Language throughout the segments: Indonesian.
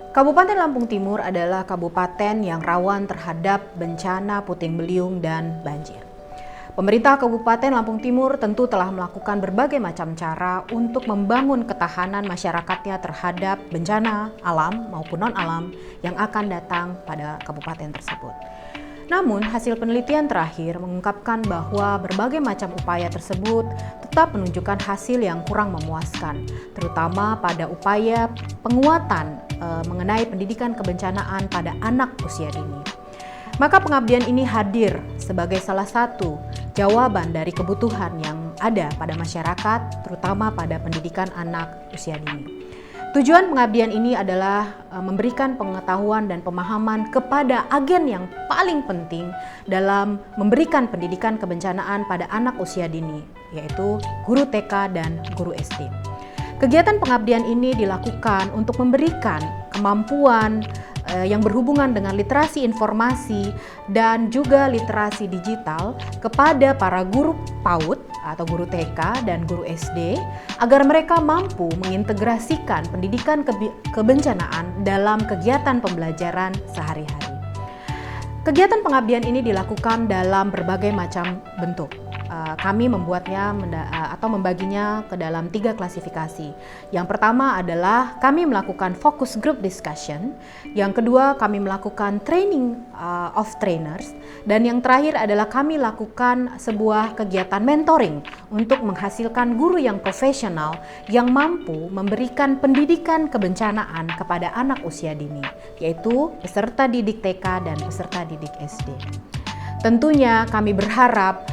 Kabupaten Lampung Timur adalah kabupaten yang rawan terhadap bencana puting beliung dan banjir. Pemerintah Kabupaten Lampung Timur tentu telah melakukan berbagai macam cara untuk membangun ketahanan masyarakatnya terhadap bencana alam maupun non-alam yang akan datang pada kabupaten tersebut. Namun, hasil penelitian terakhir mengungkapkan bahwa berbagai macam upaya tersebut tetap menunjukkan hasil yang kurang memuaskan, terutama pada upaya penguatan mengenai pendidikan kebencanaan pada anak usia dini. Maka pengabdian ini hadir sebagai salah satu jawaban dari kebutuhan yang ada pada masyarakat, terutama pada pendidikan anak usia dini. Tujuan pengabdian ini adalah memberikan pengetahuan dan pemahaman kepada agen yang paling penting dalam memberikan pendidikan kebencanaan pada anak usia dini, yaitu guru TK dan guru SD. Kegiatan pengabdian ini dilakukan untuk memberikan kemampuan yang berhubungan dengan literasi informasi dan juga literasi digital kepada para guru PAUD atau guru TK dan guru SD agar mereka mampu mengintegrasikan pendidikan kebencanaan dalam kegiatan pembelajaran sehari-hari. Kegiatan pengabdian ini dilakukan dalam berbagai macam bentuk. Kami membuatnya atau membaginya ke dalam 3 klasifikasi. Yang pertama adalah kami melakukan focus group discussion, yang kedua kami melakukan training of trainers, dan yang terakhir adalah kami lakukan sebuah kegiatan mentoring untuk menghasilkan guru yang profesional yang mampu memberikan pendidikan kebencanaan kepada anak usia dini, yaitu peserta didik TK dan peserta didik SD. Tentunya kami berharap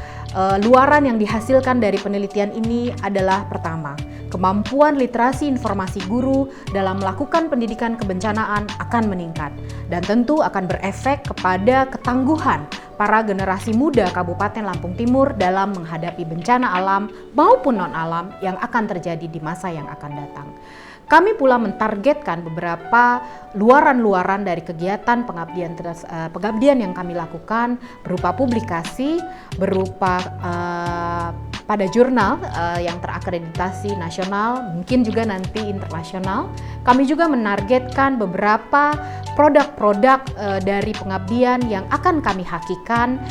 luaran yang dihasilkan dari penelitian ini adalah pertama, kemampuan literasi informasi guru dalam melakukan pendidikan kebencanaan akan meningkat dan tentu akan berefek kepada ketangguhan para generasi muda Kabupaten Lampung Timur dalam menghadapi bencana alam maupun non-alam yang akan terjadi di masa yang akan datang. Kami pula mentargetkan beberapa luaran-luaran dari kegiatan pengabdian yang kami lakukan berupa publikasi, berupa pada jurnal yang terakreditasi nasional, mungkin juga nanti internasional. Kami juga menargetkan beberapa produk-produk dari pengabdian yang akan kami hakikan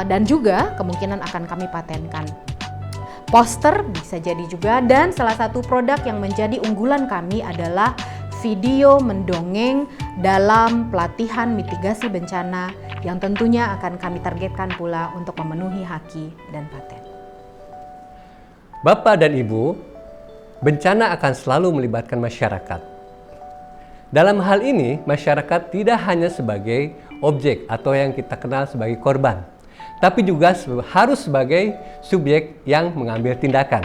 dan juga kemungkinan akan kami patenkan. Poster bisa jadi juga, dan salah satu produk yang menjadi unggulan kami adalah video mendongeng dalam pelatihan mitigasi bencana yang tentunya akan kami targetkan pula untuk memenuhi haki dan paten. Bapak dan Ibu, bencana akan selalu melibatkan masyarakat. Dalam hal ini, masyarakat tidak hanya sebagai objek atau yang kita kenal sebagai korban, tapi juga harus sebagai subjek yang mengambil tindakan.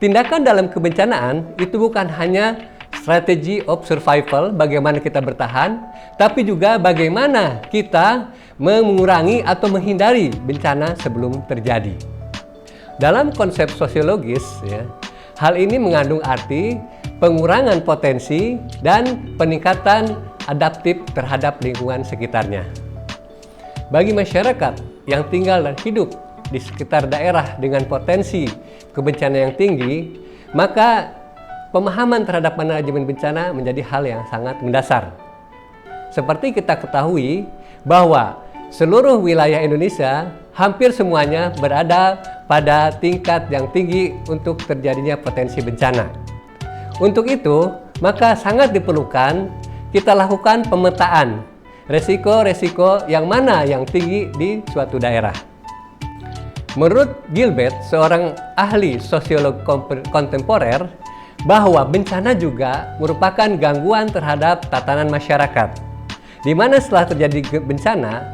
Tindakan dalam kebencanaan itu bukan hanya strategi of survival, bagaimana kita bertahan, tapi juga bagaimana kita mengurangi atau menghindari bencana sebelum terjadi. Dalam konsep sosiologis, hal ini mengandung arti pengurangan potensi dan peningkatan adaptif terhadap lingkungan sekitarnya. Bagi masyarakat yang tinggal dan hidup di sekitar daerah dengan potensi kebencanaan yang tinggi, maka pemahaman terhadap manajemen bencana menjadi hal yang sangat mendasar. Seperti kita ketahui bahwa seluruh wilayah Indonesia hampir semuanya berada pada tingkat yang tinggi untuk terjadinya potensi bencana. Untuk itu, maka sangat diperlukan kita lakukan pemetaan resiko-resiko yang mana yang tinggi di suatu daerah. Menurut Gilbert, seorang ahli sosiolog kontemporer, bahwa bencana juga merupakan gangguan terhadap tatanan masyarakat, di mana setelah terjadi bencana,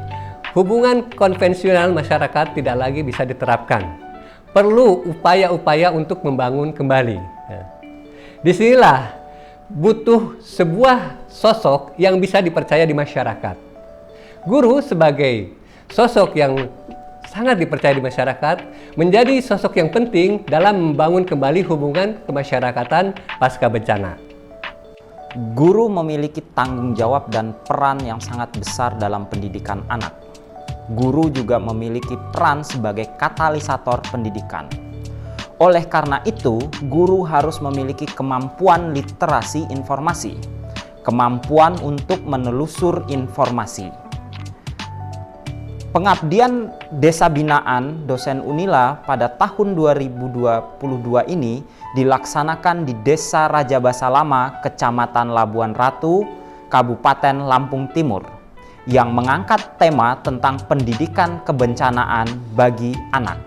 hubungan konvensional masyarakat tidak lagi bisa diterapkan. Perlu upaya-upaya untuk membangun kembali. Disinilah butuh sebuah sosok yang bisa dipercaya di masyarakat. Guru sebagai sosok yang sangat dipercaya di masyarakat menjadi sosok yang penting dalam membangun kembali hubungan kemasyarakatan pasca bencana. Guru memiliki tanggung jawab dan peran yang sangat besar dalam pendidikan anak. Guru juga memiliki peran sebagai katalisator pendidikan. Oleh karena itu, guru harus memiliki kemampuan literasi informasi, kemampuan untuk menelusur informasi. Pengabdian Desa Binaan Dosen Unila pada tahun 2022 ini dilaksanakan di Desa Raja Basa Lama, Kecamatan Labuan Ratu, Kabupaten Lampung Timur, yang mengangkat tema tentang pendidikan kebencanaan bagi anak.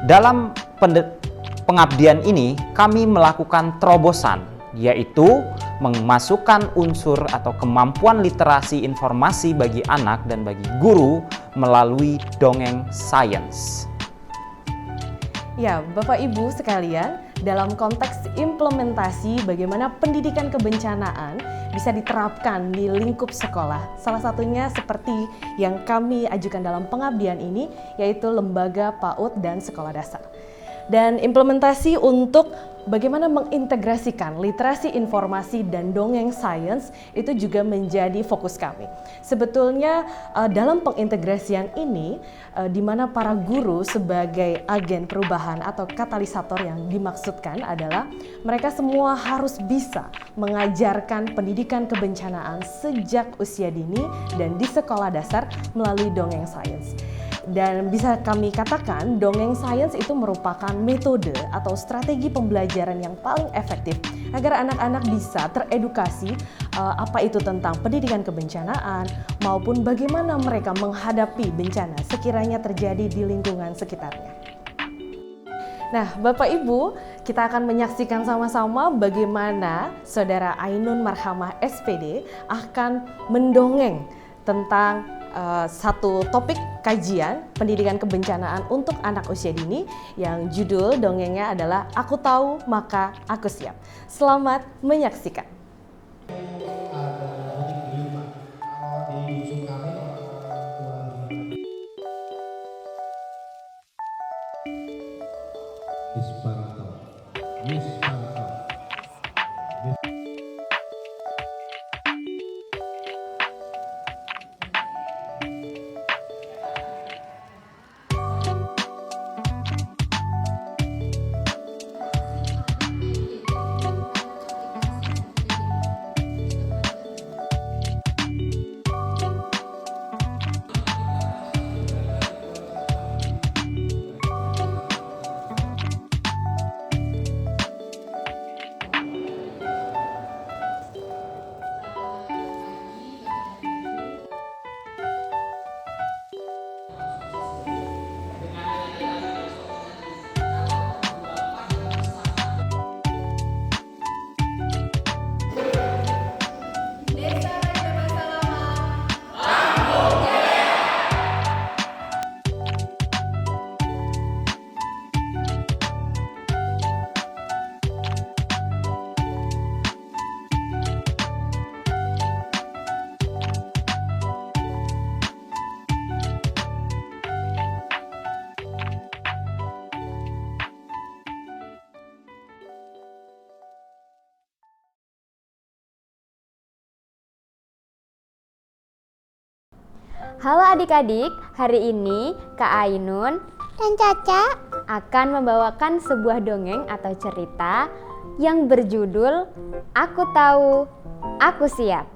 Dalam pengabdian ini, kami melakukan terobosan, yaitu memasukkan unsur atau kemampuan literasi informasi bagi anak dan bagi guru melalui dongeng sains. Ya, Bapak Ibu sekalian, dalam konteks implementasi bagaimana pendidikan kebencanaan bisa diterapkan di lingkup sekolah. Salah satunya seperti yang kami ajukan dalam pengabdian ini, yaitu lembaga PAUD dan sekolah dasar. Dan implementasi untuk bagaimana mengintegrasikan literasi informasi dan dongeng sains itu juga menjadi fokus kami. Sebetulnya dalam pengintegrasian ini di mana para guru sebagai agen perubahan atau katalisator yang dimaksudkan adalah mereka semua harus bisa mengajarkan pendidikan kebencanaan sejak usia dini dan di sekolah dasar melalui dongeng sains. Dan bisa kami katakan dongeng sains itu merupakan metode atau strategi pembelajaran yang paling efektif agar anak-anak bisa teredukasi apa itu tentang pendidikan kebencanaan maupun bagaimana mereka menghadapi bencana sekiranya terjadi di lingkungan sekitarnya. Nah, Bapak Ibu, kita akan menyaksikan sama-sama bagaimana Saudara Ainun Marhamah SPD akan mendongeng tentang satu topik kajian pendidikan kebencanaan untuk anak usia dini yang judul dongengnya adalah Aku Tahu Maka Aku Siap. Selamat menyaksikan. Halo adik-adik, hari ini Kak Ainun dan Caca akan membawakan sebuah dongeng atau cerita yang berjudul Aku Tahu, Aku Siap.